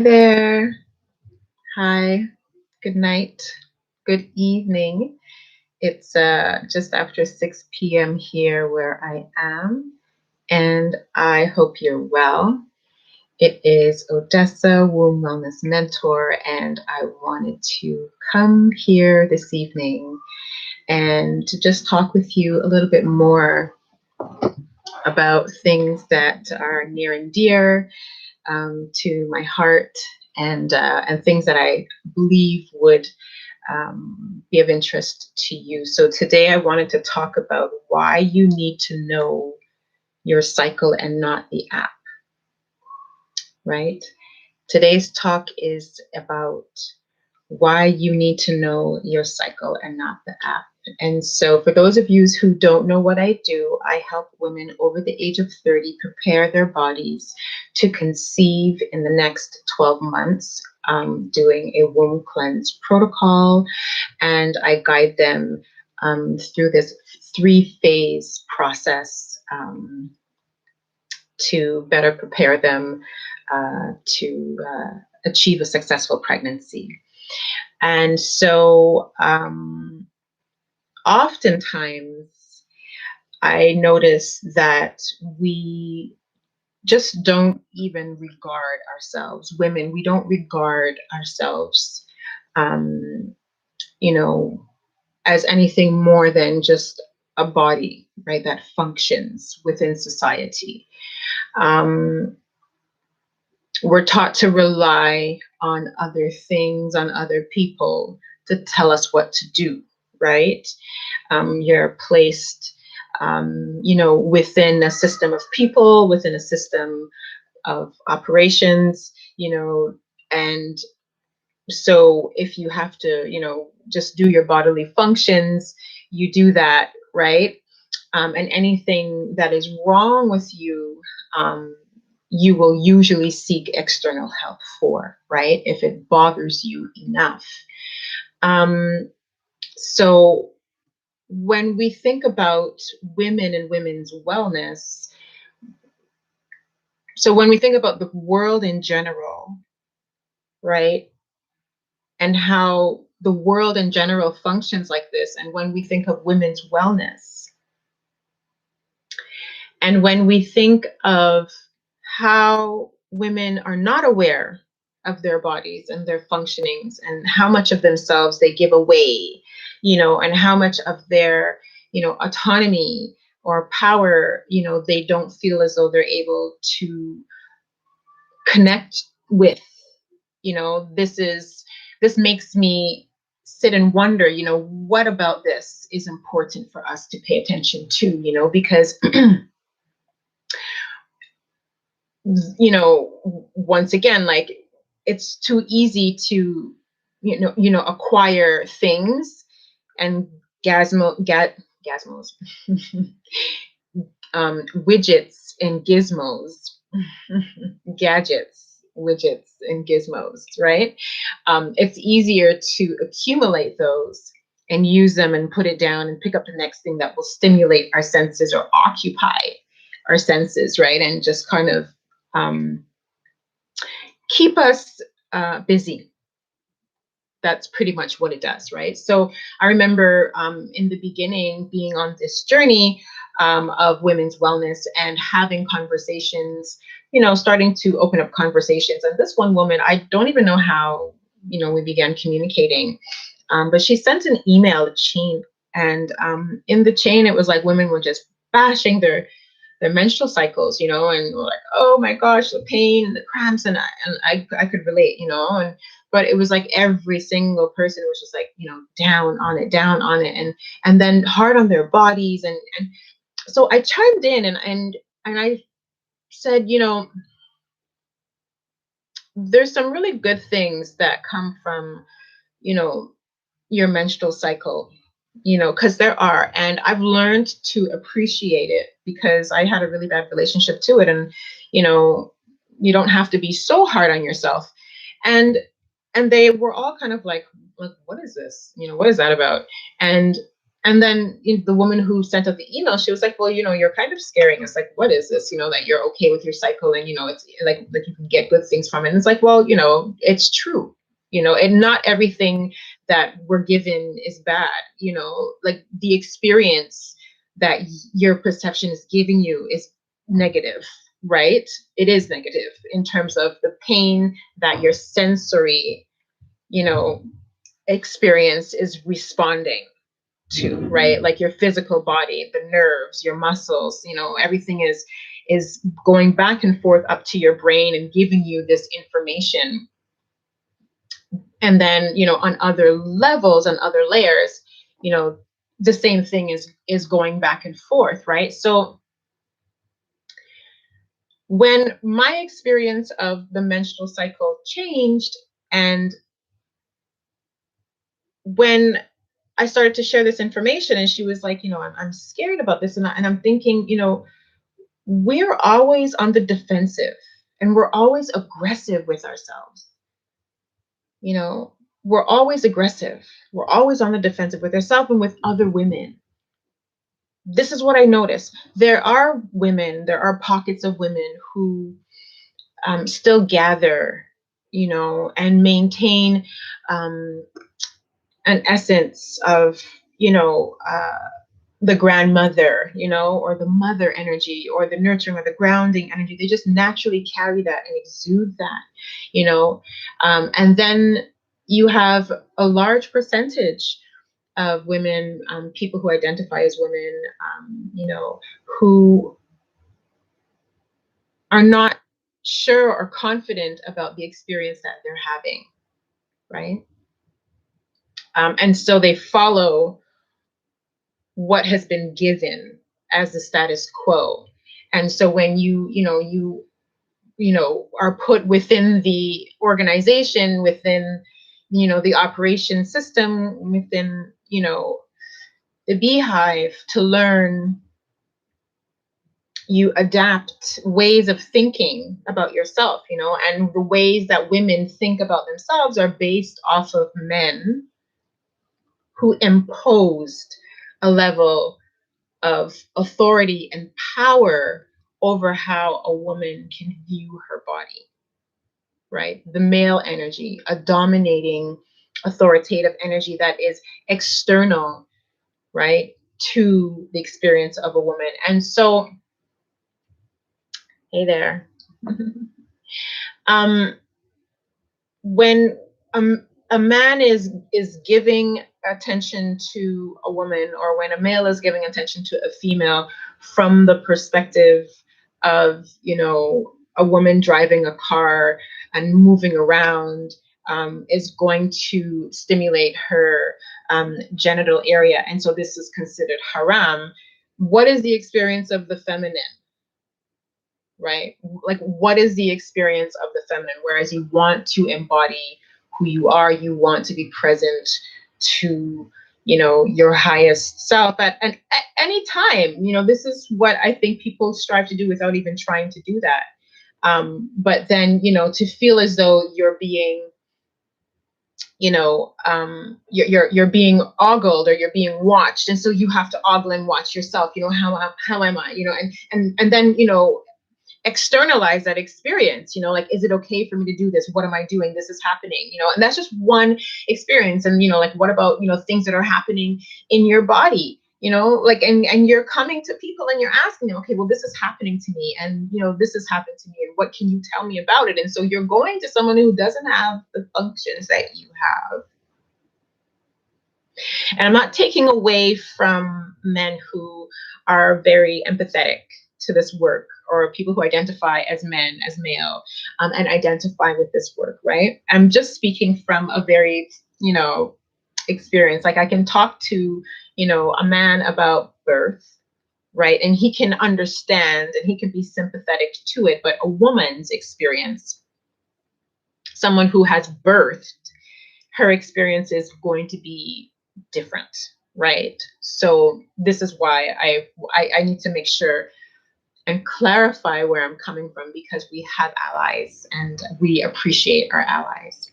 There. Hi. Good night. Good evening. It's just after 6 p.m. here where I am, and I hope you're well. It is Odessa, Womb Wellness Mentor, and I wanted to come here this evening and to just talk with you a little bit more about things that are near and dear to my heart and things that I believe would be of interest to you. So today I wanted to talk about why you need to know your cycle and not the app, right? Today's talk is about why you need to know your cycle and not the app. And so, for those of you who don't know what I do, I help women over the age of 30 prepare their bodies to conceive in the next 12 months, doing a womb cleanse protocol. And I guide them through this 3 phase process to better prepare them to achieve a successful pregnancy. And so, oftentimes I notice that we just don't even regard ourselves, women, we don't regard ourselves, um, you know, as anything more than just a body, right, that functions within society. Um, we're taught to rely on other things, on other people to tell us what to do, right? You're placed, within a system of people, within a system of operations, and so if you have to, just do your bodily functions, you do that, right? And anything that is wrong with you, you will usually seek external help for, right? If it bothers you enough. So when we think about women and women's wellness, so when we think about the world in general, right, and how the world in general functions like this, and when we think of women's wellness, and when we think of how women are not aware of their bodies and their functionings and how much of themselves they give away, and how much of their, autonomy or power, they don't feel as though they're able to connect with, this makes me sit and wonder, what about this is important for us to pay attention to, because once again, like, it's too easy to acquire things and gasmos widgets and gizmos gadgets, widgets and gizmos, right? It's easier to accumulate those and use them and put it down and pick up the next thing that will stimulate our senses or occupy our senses, right? And just kind of um, keep us busy. That's pretty much what it does, right? So I remember in the beginning being on this journey of women's wellness and having conversations, starting to open up conversations. And this one woman, I don't even know how, we began communicating, but she sent an email chain. And in the chain, it was like women were just bashing their menstrual cycles, and like, oh my gosh, the pain and the cramps, and I could relate, and but it was like every single person was just like, down on it, and then hard on their bodies, and so I chimed in and I said, there's some really good things that come from, you know, your menstrual cycle, because there are, and I've learned to appreciate it because I had a really bad relationship to it, and you know, you don't have to be so hard on yourself, and they were all kind of like, what is this? What is that about? And And then the woman who sent out the email, she was like, well, you're kind of scaring us. Like, what is this? That you're okay with your cycle, and it's like you can get good things from it. And it's like, well, it's true. And not everything that we're given is bad. Like the experience that your perception is giving you is negative, right? It is negative in terms of the pain that your sensory, you know, experience is responding to, right? Like your physical body, the nerves, your muscles, everything is going back and forth up to your brain and giving you this information. And then, on other levels and other layers, the same thing is going back and forth, right? So when my experience of the menstrual cycle changed, and when I started to share this information, and she was like, I'm scared about this. And I'm thinking, we're always on the defensive, and we're always aggressive with ourselves. We're always aggressive. We're always on the defensive with ourselves and with other women. This is what I notice. There are pockets of women who still gather, and maintain an essence of, the grandmother, or the mother energy, or the nurturing, or the grounding energy. They just naturally carry that and exude that. And then you have a large percentage of women, people who identify as women, who are not sure or confident about the experience that they're having, right? And so they follow what has been given as the status quo. And so when you are put within the organization, within the operation system, within the beehive, to learn, you adapt ways of thinking about yourself, and the ways that women think about themselves are based off of men who imposed a level of authority and power over how a woman can view her body, right? The male energy, a dominating, authoritative energy that is external, right, to the experience of a woman. And so, hey there. When a man is giving attention to a woman, or when a male is giving attention to a female from the perspective of a woman driving a car and moving around, is going to stimulate her genital area, and so this is considered haram. What is the experience of the feminine? Right? Like, what is the experience of the feminine? Whereas you want to embody who you are, you want to be present to, your highest self at any time. This is what I think people strive to do without even trying to do that. But then, to feel as though you're being, you're being ogled, or you're being watched, and so you have to ogle and watch yourself. How am I? And then externalize that experience, like, is it okay for me to do this? What am I doing? This is happening, and that's just one experience. And like, what about things that are happening in your body, like, and you're coming to people and you're asking them, okay, well, this is happening to me, and this has happened to me, and what can you tell me about it? And so you're going to someone who doesn't have the functions that you have. And I'm not taking away from men who are very empathetic to this work, or people who identify as men, as male, and identify with this work, right? I'm just speaking from a very, experience. Like, I can talk to, a man about birth, right? And he can understand and he can be sympathetic to it. But a woman's experience, someone who has birthed, her experience is going to be different, right? So this is why I need to make sure and clarify where I'm coming from, because we have allies and we appreciate our allies.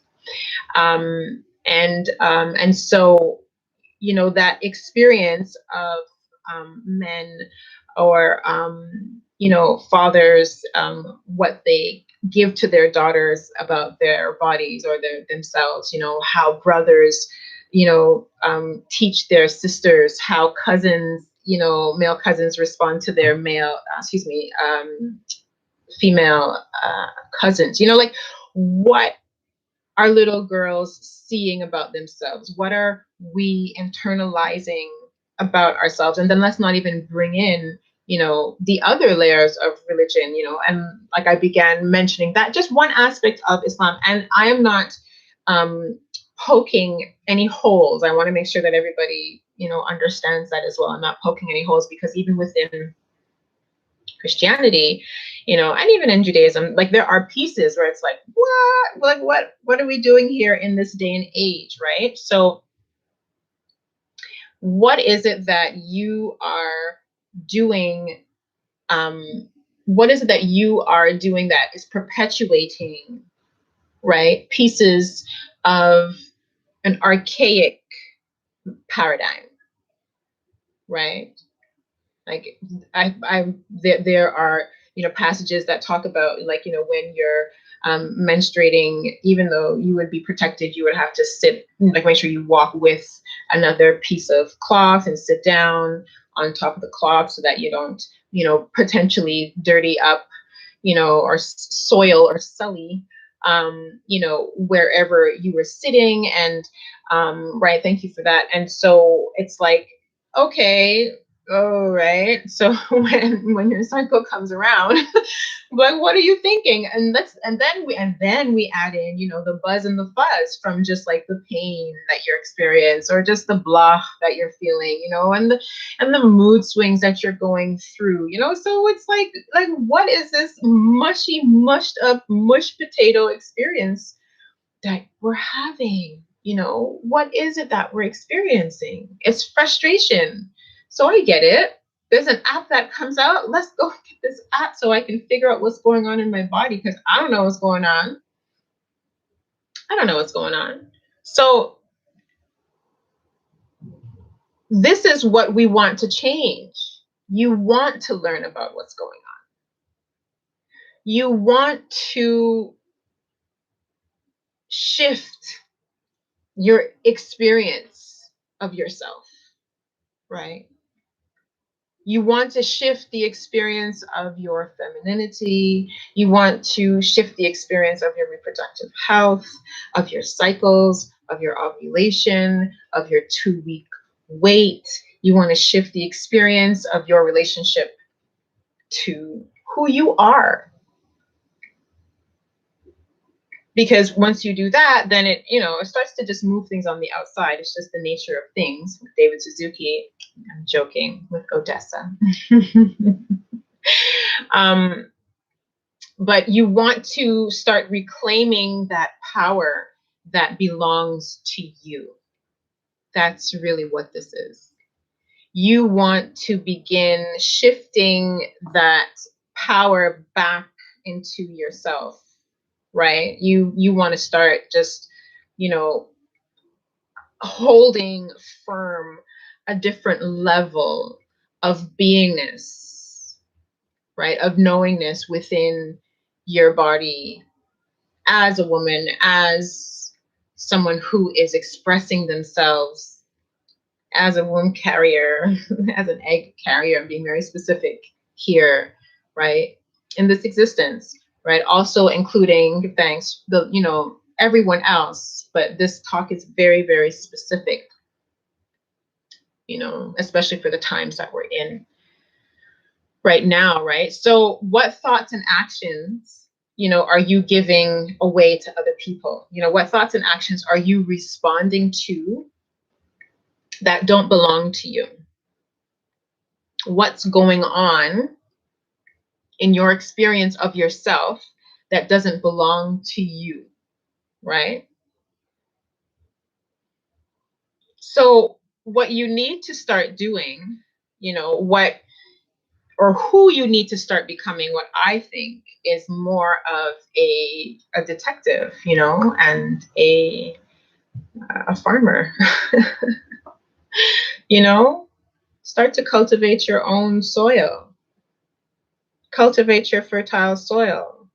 And so that experience of men or fathers, what they give to their daughters about their bodies or themselves, how brothers teach their sisters, how cousins, male cousins respond to their female cousins, like what are little girls seeing about themselves? What are we internalizing about ourselves? And then let's not even bring in, the other layers of religion, and like I began mentioning that just one aspect of Islam. And I am not poking any holes. I want to make sure that everybody, understands that as well. I'm not poking any holes, because even within Christianity, and even in Judaism, like there are pieces where it's like, what are we doing here in this day and age, right? So what is it that you are doing? What is it that you are doing that is perpetuating, right, pieces of an archaic paradigm, right? Like there are passages that talk about, like, when you're menstruating, even though you would be protected, you would have to sit, like make sure you walk with another piece of cloth and sit down on top of the cloth so that you don't potentially dirty up, or soil or sully wherever you were sitting. And right, thank you for that. And so it's like, okay, oh, right. So when your cycle comes around, like, what are you thinking? And then we add in, the buzz and the fuzz from just like the pain that you're experiencing, or just the blah that you're feeling, and the mood swings that you're going through, So it's like what is this mushy, mushed up, mush potato experience that we're having? What is it that we're experiencing? It's frustration. So I get it. There's an app that comes out. Let's go get this app so I can figure out what's going on in my body, because I don't know what's going on. I don't know what's going on. So this is what we want to change. You want to learn about what's going on. You want to shift your experience of yourself, right? You want to shift the experience of your femininity. You want to shift the experience of your reproductive health, of your cycles, of your ovulation, of your 2-week wait. You want to shift the experience of your relationship to who you are. Because once you do that, then it starts to just move things on the outside. It's just the nature of things. With David Suzuki, I'm joking, with Odessa. But you want to start reclaiming that power that belongs to you. That's really what this is. You want to begin shifting that power back into yourself, right? You want to start just, holding firm a different level of beingness, right? Of knowingness within your body as a woman, as someone who is expressing themselves as a womb carrier, as an egg carrier. I'm being very specific here, right? In this existence, right? Also including, thanks, everyone else, but this talk is very, very specific, especially for the times that we're in right now, right? So what thoughts and actions, are you giving away to other people? What thoughts and actions are you responding to that don't belong to you? What's going on in your experience of yourself that doesn't belong to you, right? So what you need to start doing, what or who you need to start becoming, what I think is more of a detective, and a farmer. You know, start to cultivate your own soil, cultivate your fertile soil,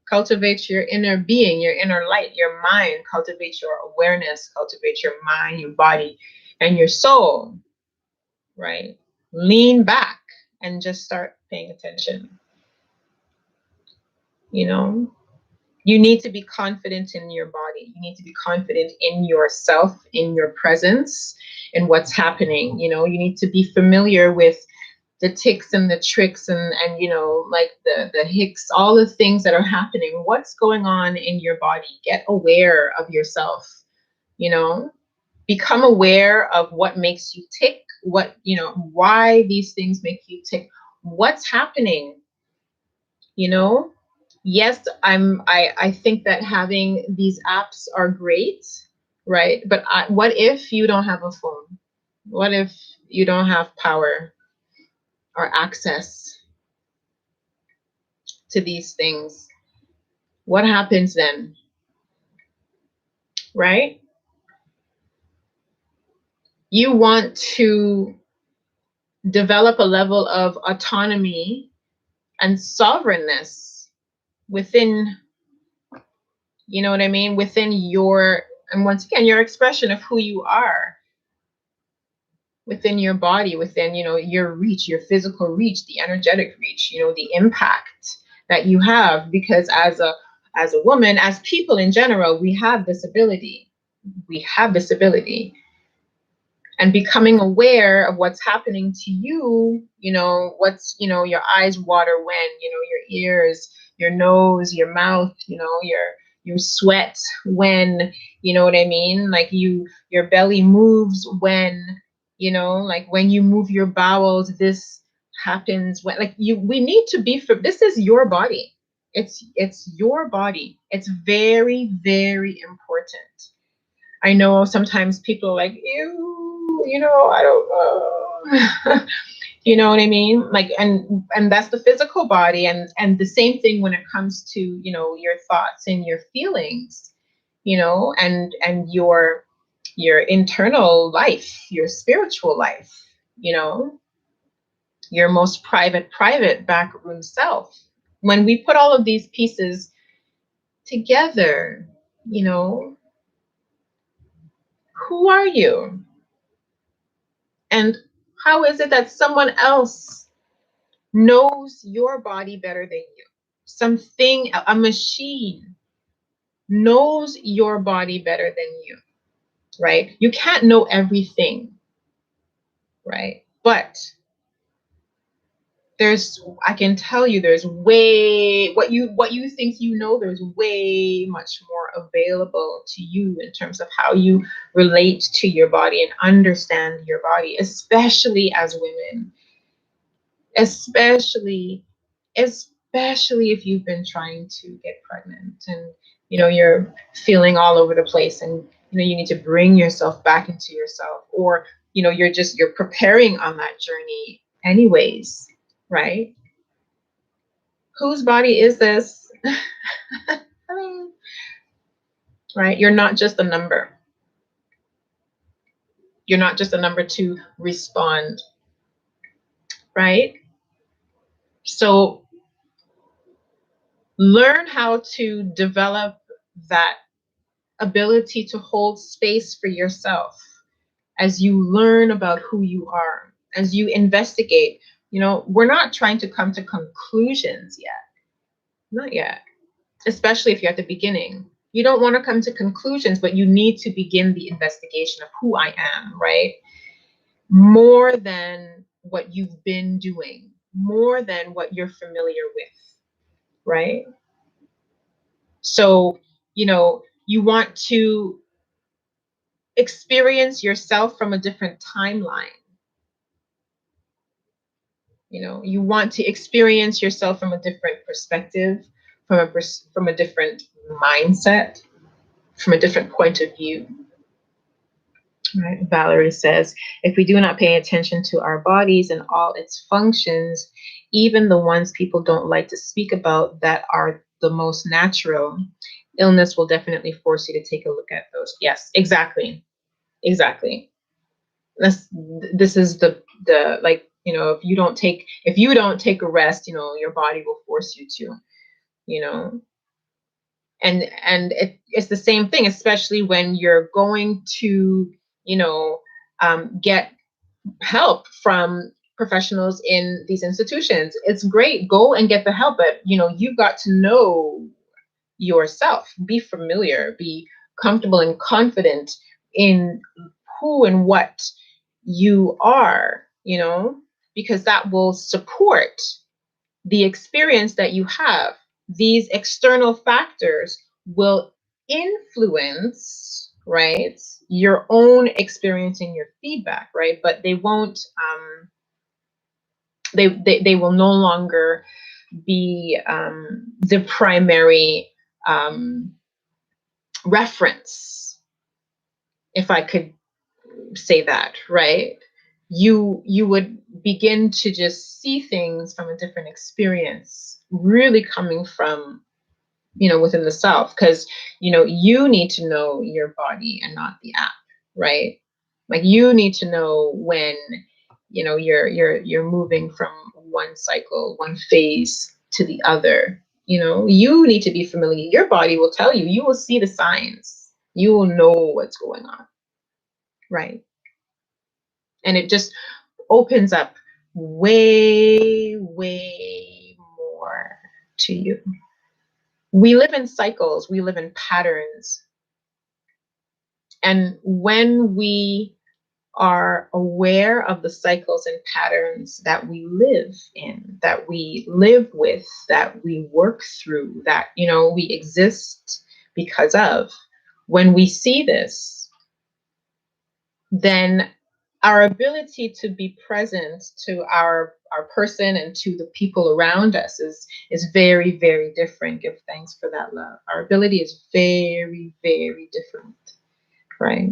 cultivate your inner being, your inner light, your mind, cultivate your awareness, cultivate your mind, your body, and your soul, right? Lean back and just start paying attention. You know, you need to be confident in your body. You need to be confident in yourself, in your presence, in what's happening. You know, you need to be familiar with the ticks and the tricks and you know, like the hicks, all the things that are happening. What's going on in your body? Get aware of yourself, you know, become aware of what makes you tick, what, you know, why these things make you tick, what's happening, you know. Yes, I think that having these apps are great, right? But what if you don't have a phone? What if you don't have power or access to these things? What happens then, right? You want to develop a level of autonomy and sovereignness within, you know what I mean, within your, and once again, your expression of who you are within your body, within, you know, your reach, your physical reach, the energetic reach, you know, the impact that you have. Because as a woman, as people in general, we have this ability. We have this ability. And becoming aware of what's happening to you, you know, what's, you know, your eyes water when, you know, your ears, your nose, your mouth, you know, you sweat when, you know what I mean? Like your belly moves when, you know, like when you move your bowels, this happens when, like we need to be, for this is your body. It's your body. It's very, very important. I know sometimes people are like, ew, you know, I don't know. You know what I mean? Like, and that's the physical body, and the same thing when it comes to, you know, your thoughts and your feelings, you know, and your internal life, your spiritual life, you know, your most private backroom self. When we put all of these pieces together, you know, who are you? And how is it that someone else knows your body better than you? Something, a machine knows your body better than you, right? You can't know everything, right? But I can tell you, there's way, what you think you know, there's way much more available to you in terms of how you relate to your body and understand your body, especially as women, especially especially if you've been trying to get pregnant and, you know, you're feeling all over the place, and, you know, you need to bring yourself back into yourself, or, you know, you're preparing on that journey anyways, right? Whose body is this? I mean, right? You're not just a number. You're not just a number to respond, right? So learn how to develop that ability to hold space for yourself as you learn about who you are, as you investigate. You know, we're not trying to come to conclusions yet, not yet, especially if you're at the beginning. You don't want to come to conclusions, but you need to begin the investigation of who I am, right? More than what you've been doing, more than what you're familiar with, right? So, you know, you want to experience yourself from a different timeline. You know, you want to experience yourself from a different perspective, from a different mindset, from a different point of view. Right? Valerie says, if we do not pay attention to our bodies and all its functions, even the ones people don't like to speak about that are the most natural, illness will definitely force you to take a look at those. Yes, exactly. Exactly. This this is the like, if you don't take a rest, your body will force you to, you know. It's the same thing, especially when you're going to, you know, get help from professionals in these institutions. It's great, go and get the help, but you've got to know yourself, be familiar, be comfortable and confident in who and what you are, because that will support the experience that you have. These external factors will influence, right, your own experience and your feedback, right? But they won't, they will no longer be the primary reference, if I could say that, right? You would begin to just see things from a different experience, really coming from, within the self, because you need to know your body and not the app, right? Like, you need to know when you're moving from one cycle, one phase to the other. You need to be familiar. Your body will tell you. You will see the signs. You will know what's going on, right? And it just opens up way, way more to you. We live in cycles, we live in patterns. And when we are aware of the cycles and patterns that we live in, that we live with, that we work through, that, we exist because of, when we see this, then our ability to be present to our person and to the people around us is very, very different. Give thanks for that love. Our ability is very, very different, right?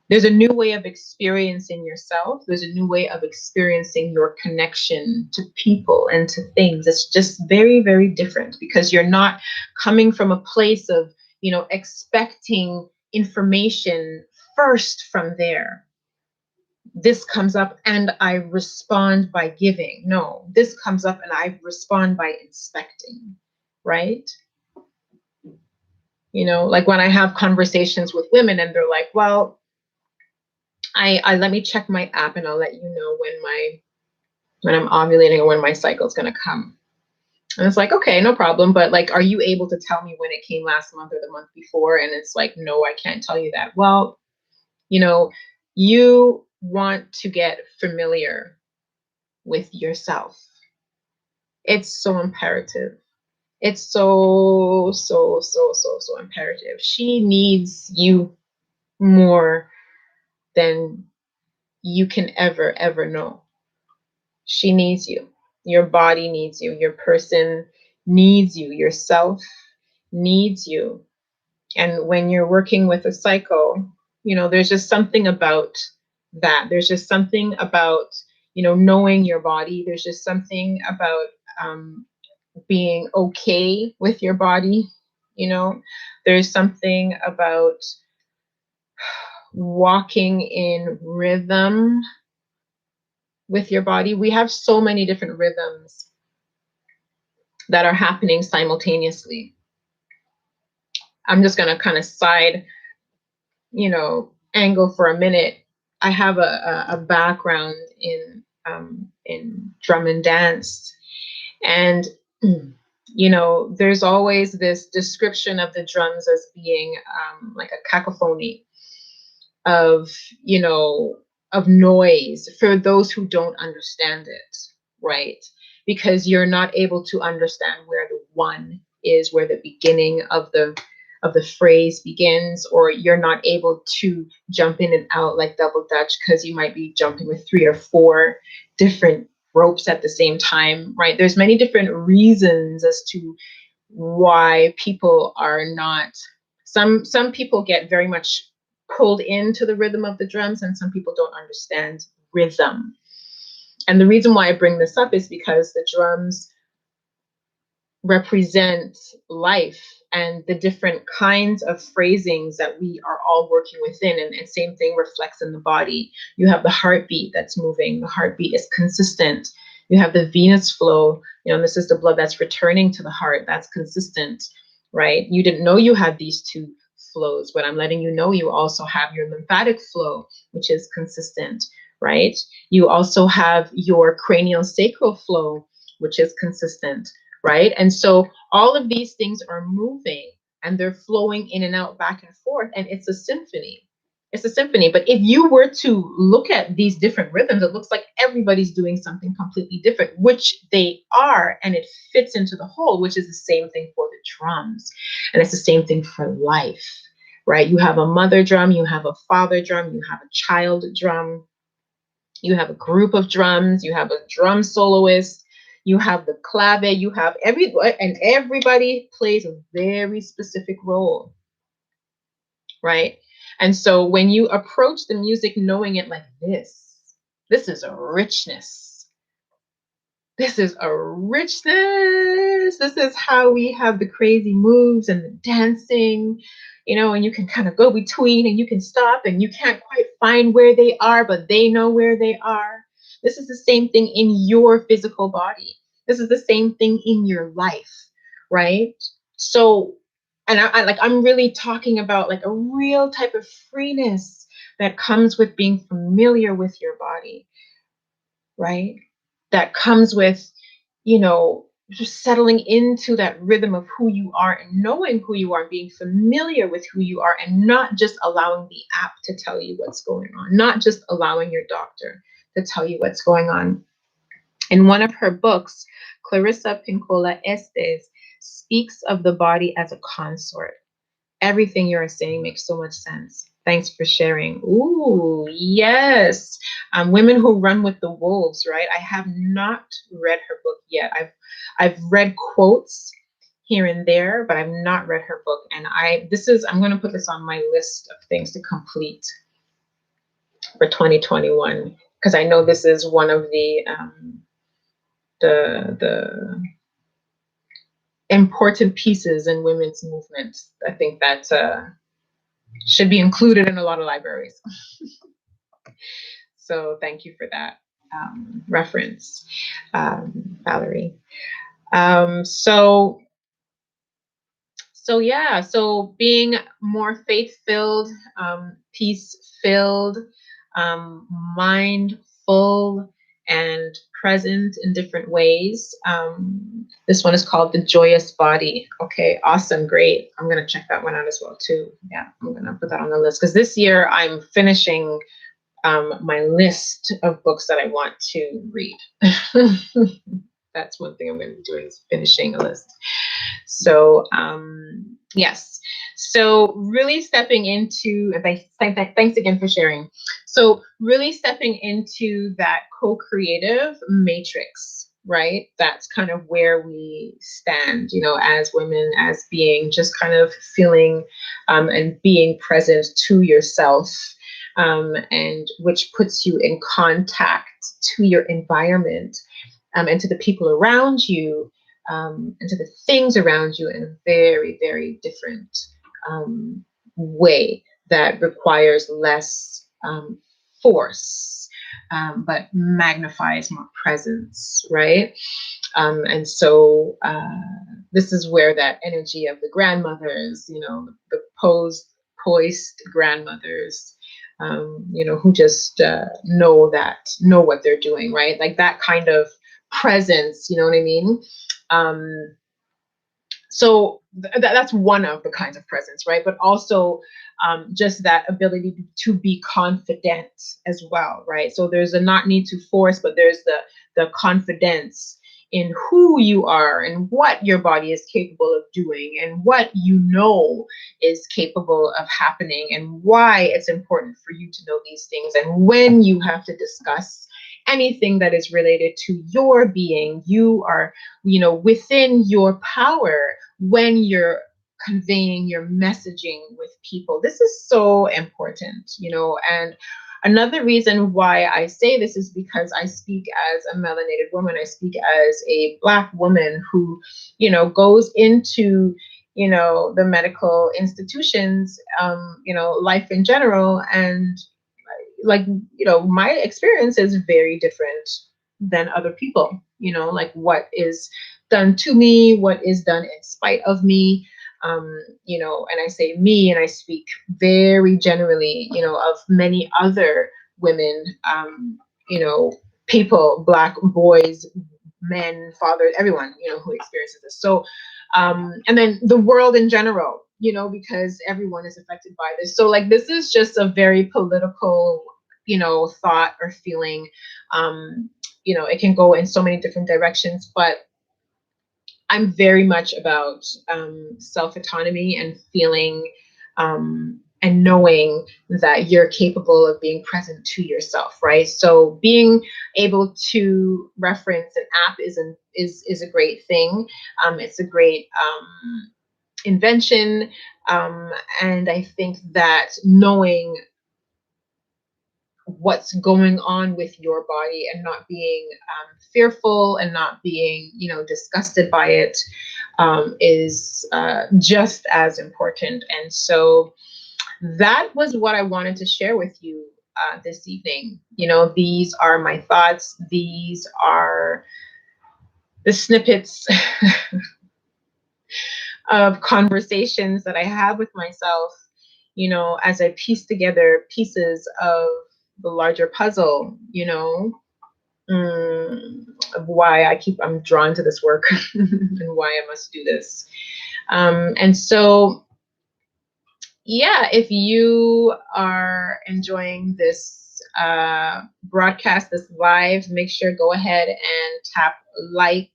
There's a new way of experiencing yourself. There's a new way of experiencing your connection to people and to things. It's just very, very different, because you're not coming from a place of, expecting information first from there. This comes up and I respond by giving. No, this comes up and I respond by inspecting, right? Like when I have conversations with women and they're like, well, I let me check my app and I'll let you know when I'm ovulating or when my cycle is going to come. And it's like, okay, no problem. But like, are you able to tell me when it came last month or the month before? And it's like, no, I can't tell you that. Well, you want to get familiar with yourself. It's so imperative. It's so, so, so, so, so imperative. She needs you more than you can ever, ever know. She needs you. Your body needs you. Your person needs you. Yourself needs you. And when you're working with a cycle, there's just something about that. There's just something about, knowing your body. There's just something about being okay with your body. There's something about walking in rhythm with your body. We have so many different rhythms that are happening simultaneously. I'm just going to kind of side, angle for a minute. I have a background in drum and dance, and there's always this description of the drums as being like a cacophony of of noise for those who don't understand it, right? Because you're not able to understand where the one is, where the beginning of the phrase begins, or you're not able to jump in and out like double dutch because you might be jumping with 3 or 4 different ropes at the same time, right? There's many different reasons as to why people are not, some people get very much pulled into the rhythm of the drums, and some people don't understand rhythm. And the reason why I bring this up is because the drums represent life and the different kinds of phrasings that we are all working within. And same thing reflects in the body. You have the heartbeat that's moving. The heartbeat is consistent. You have the venous flow. This is the blood that's returning to the heart. That's consistent, right? You didn't know you had these two flows, but I'm letting you know you also have your lymphatic flow, which is consistent, right? You also have your cranial sacral flow, which is consistent, right? And so all of these things are moving and they're flowing in and out, back and forth, and it's a symphony. It's a symphony. But if you were to look at these different rhythms, it looks like everybody's doing something completely different, which they are, and it fits into the whole, which is the same thing for the drums. And it's the same thing for life, right? You have a mother drum, you have a father drum, you have a child drum, you have a group of drums, you have a drum soloist, you have the clave, you have everybody plays a very specific role, right? And so when you approach the music knowing it like this is a richness. This is a richness. This is how we have the crazy moves and the dancing, and you can kind of go between and you can stop and you can't quite find where they are, but they know where they are. This is the same thing in your physical body. This is the same thing in your life, right? So, and I'm really talking about like a real type of freeness that comes with being familiar with your body, right? That comes with, just settling into that rhythm of who you are and knowing who you are, being familiar with who you are, and not just allowing the app to tell you what's going on, not just allowing your doctor to tell you what's going on. In one of her books, Clarissa Pinkola Estes speaks of the body as a consort. Everything you're saying makes so much sense. Thanks for sharing. Ooh, yes. Women Who Run with the Wolves, right? I have not read her book yet. I've read quotes here and there, but I've not read her book. And I'm going to put this on my list of things to complete for 2021, because I know this is one of the important pieces in women's movement. I think that should be included in a lot of libraries. So thank you for that reference, Valerie. So being more faith-filled, peace-filled, mindful, and present in different ways. This one is called The Joyous Body. Okay, awesome, great. I'm gonna check that one out as well too. Yeah, I'm gonna put that on the list, because this year I'm finishing my list of books that I want to read. That's one thing I'm going to be doing, is finishing a list. So yes. So really stepping into, thanks again for sharing. So really stepping into that co-creative matrix, right? That's kind of where we stand, as women, as being just kind of feeling and being present to yourself, and which puts you in contact to your environment, and to the people around you, and to the things around you in a very, very different way that requires less force, but magnifies more presence, right? And so this is where that energy of the grandmothers, the poised grandmothers, who just know what they're doing, right? Like that kind of presence, you know what I mean? So that's one of the kinds of presence, right? But also just that ability to be confident as well, right? So there's a not need to force, but there's the confidence in who you are and what your body is capable of doing and what is capable of happening, and why it's important for you to know these things, and when you have to discuss anything that is related to your being, you are, within your power when you're conveying your messaging with people. This is so important, and another reason why I say this is because I speak as a melanated woman. I speak as a Black woman who, goes into the medical institutions, life in general. And like, my experience is very different than other people, like what is done to me, what is done in spite of me. And I say me, and I speak very generally, of many other women, you know, people, Black boys, men, fathers, everyone, who experiences this. So, and then the world in general, because everyone is affected by this. So, like, this is just a very political, thought or feeling. It can go in so many different directions, but I'm very much about self autonomy and feeling and knowing that you're capable of being present to yourself, right? So being able to reference an app is a great thing. It's a great invention, and I think that knowing what's going on with your body and not being fearful and not being disgusted by it is just as important. And so that was what I wanted to share with you this evening. These are my thoughts. These are the snippets of conversations that I have with myself, as I piece together pieces of the larger puzzle, of why I'm drawn to this work and why I must do this. And so, yeah, if you are enjoying this broadcast, this live, make sure go ahead and tap like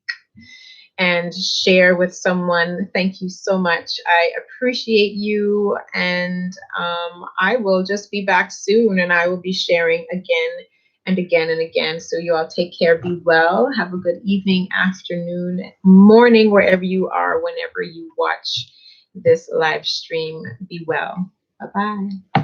and share with someone. Thank you so much. I appreciate you. And I will just be back soon, and I will be sharing again and again and again. So you all take care, be well, have a good evening, afternoon, morning, wherever you are, whenever you watch this live stream. Be well. Bye-bye.